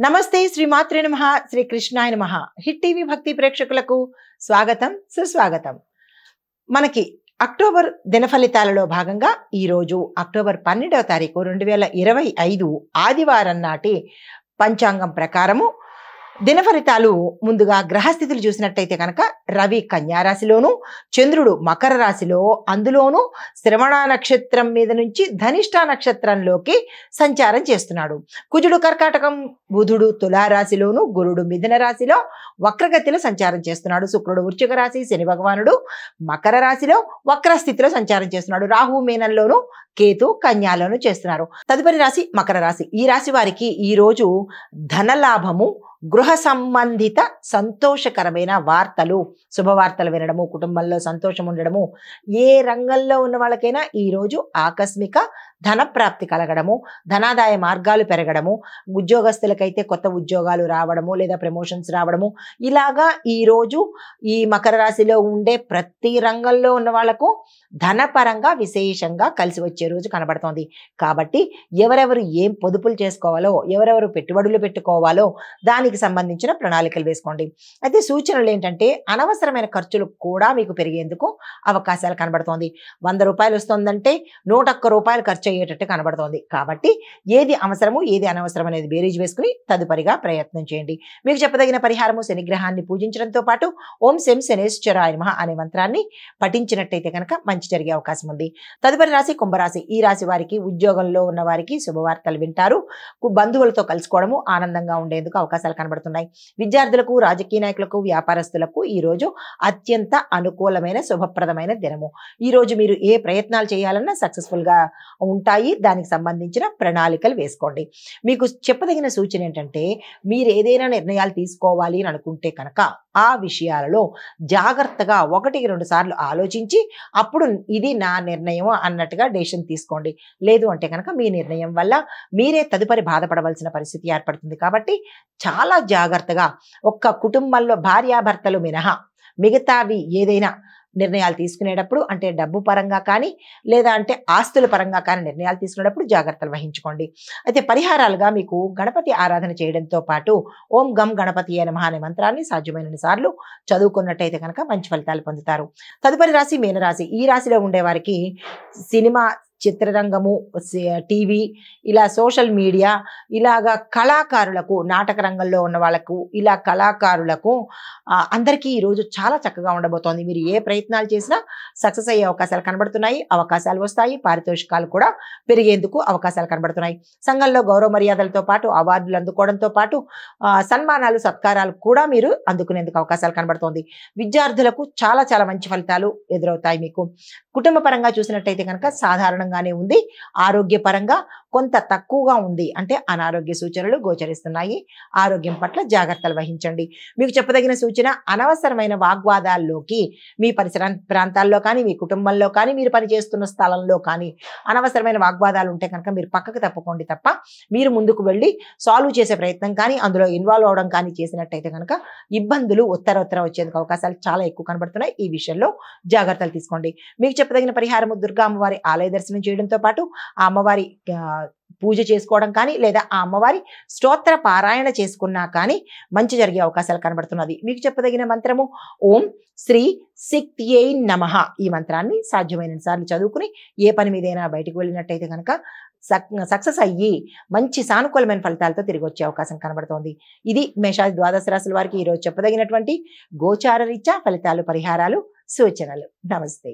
నమస్తే శ్రీమాత్రే నమః శ్రీ కృష్ణాయ నమః హిట్ టీవీ భక్తి ప్రేక్షకులకు స్వాగతం సుస్వాగతం. మనకి అక్టోబర్ దిన ఫలితాలలో భాగంగా ఈరోజు అక్టోబర్ 12వ తారీఖు 2025 ఆదివారం నాటి పంచాంగం ప్రకారము దిన ఫలితాలు ముందుగా గ్రహస్థితులు చూసినట్టయితే కనుక రవి కన్యా రాశిలోను, చంద్రుడు మకర రాశిలో, అందులోనూ శ్రవణ నక్షత్రం మీద నుంచి ధనిష్ట నక్షత్రంలోకి సంచారం చేస్తున్నాడు. కుజుడు కర్కాటకం, బుధుడు తులారాశిలోను, గురుడు మిథున రాశిలో వక్రగతిలో సంచారం చేస్తున్నాడు. శుక్రుడు వృశ్చిక రాశి, శని భగవానుడు మకర రాశిలో వక్రస్థితిలో సంచారం చేస్తున్నాడు. రాహు మీనంలోను, కేతు కన్యాలోను చేస్తున్నారు. తదుపరి రాశి మకర రాశి. ఈ రాశి వారికి ఈ రోజు ధనలాభము, గృహ సంబంధిత సంతోషకరమైన వార్తలు, శుభవార్తలు వినడము, కుటుంబంలో సంతోషం ఉండడము, ఏ రంగంలో ఉన్న వాళ్ళకైనా ఈరోజు ఆకస్మిక ధన ప్రాప్తి కలగడము, ధనాదాయ మార్గాలు పెరగడము, ఉద్యోగస్తులకైతే కొత్త ఉద్యోగాలు రావడము లేదా ప్రమోషన్స్ రావడము, ఇలాగా ఈరోజు ఈ మకర రాశిలో ఉండే ప్రతి రంగంలో ఉన్న వాళ్లకు ధనపరంగా విశేషంగా కలిసి వచ్చే రోజు కనబడుతోంది. కాబట్టి ఎవరెవరు ఏం పొదుపులు చేసుకోవాలో, ఎవరెవరు పెట్టుబడులు పెట్టుకోవాలో దానికి సంబంధించిన ప్రణాళికలు వేసుకోండి. అయితే సూచనలు ఏంటంటే అనవసరమైన ఖర్చులు కూడా మీకు పెరిగేందుకు అవకాశాలు కనబడుతోంది. 100 రూపాయలు వస్తుందంటే 101 రూపాయలు ఖర్చు అయ్యేటట్టు కనబడుతోంది. కాబట్టి ఏది అవసరము ఏది అనవసరం అనేది బేరీజ్ వేసుకుని తదుపరిగా ప్రయత్నం చేయండి. మీకు చెప్పదగిన పరిహారము శనిగ్రహాన్ని పూజించడంతో పాటు ఓం శం శనేశ్వరాయ నమః అనే మంత్రాన్ని పఠించినట్టయితే కనుక మంచి జరిగే అవకాశం ఉంది. తదుపరి రాశి కుంభరాశి. ఈ రాశి వారికి ఉద్యోగంలో ఉన్న వారికి శుభవార్తలు వింటారు. బంధువులతో కలుసుకోవడము, ఆనందంగా ఉండేందుకు అవకాశాలు కనబడుతున్నాయి. విద్యార్థులకు, రాజకీయ నాయకులకు, వ్యాపారస్తులకు ఈ రోజు అత్యంత అనుకూలమైన శుభప్రదమైన దినము. ఈ రోజు మీరు ఏ ప్రయత్నాలు చేయాలన్నా సక్సెస్ఫుల్ గా ఉంటాయి. దానికి సంబంధించిన ప్రణాళికలు వేసుకోండి. మీకు చెప్పదగిన సూచన ఏంటంటే మీరు ఏదైనా నిర్ణయాలు తీసుకోవాలి అని అనుకుంటే కనుక ఆ విషయాలలో జాగ్రత్తగా 1-2 సార్లు ఆలోచించి అప్పుడు ఇది నా నిర్ణయం అన్నట్టుగా డెసిషన్ తీసుకోండి. లేదు అంటే కనుక మీ నిర్ణయం వల్ల మీరే తదుపరి బాధపడవలసిన పరిస్థితి ఏర్పడుతుంది. కాబట్టి చాలా జాగ్రత్తగా ఒక్క కుటుంబంలో భార్యాభర్తలు మినహా మిగతావి ఏదైనా నిర్ణయాలు తీసుకునేటప్పుడు అంటే డబ్బు పరంగా కానీ లేదా అంటే ఆస్తుల పరంగా కానీ నిర్ణయాలు తీసుకునేటప్పుడు జాగ్రత్తలు వహించుకోండి. అయితే పరిహారాలుగా మీకు గణపతి ఆరాధన చేయడంతో పాటు ఓం గం గణపతియే నమః అనే మంత్రాన్ని సాధ్యమైనన్ని సార్లు చదువుకున్నట్టయితే కనుక మంచి ఫలితాలు పొందుతారు. తదుపరి రాశి మీనరాశి. ఈ రాశిలో ఉండేవారికి సినిమా, చిత్రరంగము, టీవీ, ఇలా సోషల్ మీడియా, ఇలాగా కళాకారులకు, నాటక రంగంలో ఉన్న వాళ్ళకు, ఇలా కళాకారులకు అందరికీ ఈరోజు చాలా చక్కగా ఉండబోతోంది. మీరు ఏ ప్రయత్నాలు చేసినా సక్సెస్ అయ్యే అవకాశాలు కనబడుతున్నాయి. అవకాశాలు వస్తాయి. పారితోషికాలు కూడా పెరిగేందుకు అవకాశాలు కనబడుతున్నాయి. సంఘంలో గౌరవ మర్యాదలతో పాటు అవార్డులు అందుకోవడంతో పాటు సన్మానాలు, సత్కారాలు కూడా మీరు అందుకునేందుకు అవకాశాలు కనబడుతోంది. విద్యార్థులకు చాలా చాలా మంచి ఫలితాలు ఎదురవుతాయి. మీకు కుటుంబ పరంగా చూసినట్టయితే కనుక సాధారణంగానే ఉంది. ఆరోగ్యపరంగా కొంత తక్కువగా ఉంది. అంటే అనారోగ్య సూచనలు గోచరిస్తున్నాయి. ఆరోగ్యం పట్ల జాగ్రత్తలు వహించండి. మీకు చెప్పదగిన సూచన అనవసరమైన వాగ్వాదాల్లోకి మీ పరిసర ప్రాంతాల్లో కానీ, మీ కుటుంబంలో కానీ, మీరు పనిచేస్తున్న స్థలంలో కానీ అనవసరమైన వాగ్వాదాలు ఉంటే కనుక మీరు పక్కకు తప్పుకోండి తప్ప మీరు ముందుకు వెళ్ళి సాల్వ్ చేసే ప్రయత్నం కానీ అందులో ఇన్వాల్వ్ అవడం కానీ చేసినట్టయితే కనుక ఇబ్బందులు ఉత్తర వచ్చేందుకు అవకాశాలు చాలా ఎక్కువ కనబడుతున్నాయి. ఈ విషయంలో జాగ్రత్తలు తీసుకోండి. మీకు చెప్పదగిన పరిహారము దుర్గా అమ్మవారి ఆలయ దర్శనం చేయడంతో పాటు ఆ అమ్మవారి పూజ చేసుకోవడం కానీ లేదా ఆ అమ్మవారి స్తోత్ర పారాయణ చేసుకున్నా కానీ మంచి జరిగే అవకాశాలు కనబడుతున్నది. మీకు చెప్పదగిన మంత్రము ఓం శ్రీ శక్తియై నమః. ఈ మంత్రాన్ని సాధ్యమైన సార్లు చదువుకుని ఏ పని మీదైనా బయటకు వెళ్ళినట్టయితే కనుక సక్సెస్ అయ్యి మంచి సానుకూలమైన ఫలితాలతో తిరిగి వచ్చే అవకాశం కనబడుతోంది. ఇది మేషాది ద్వాదశ రాశుల వారికి ఈరోజు చెప్పదగినటువంటి గోచార రీత్యా ఫలితాలు, పరిహారాలు, సూచనలు. నమస్తే.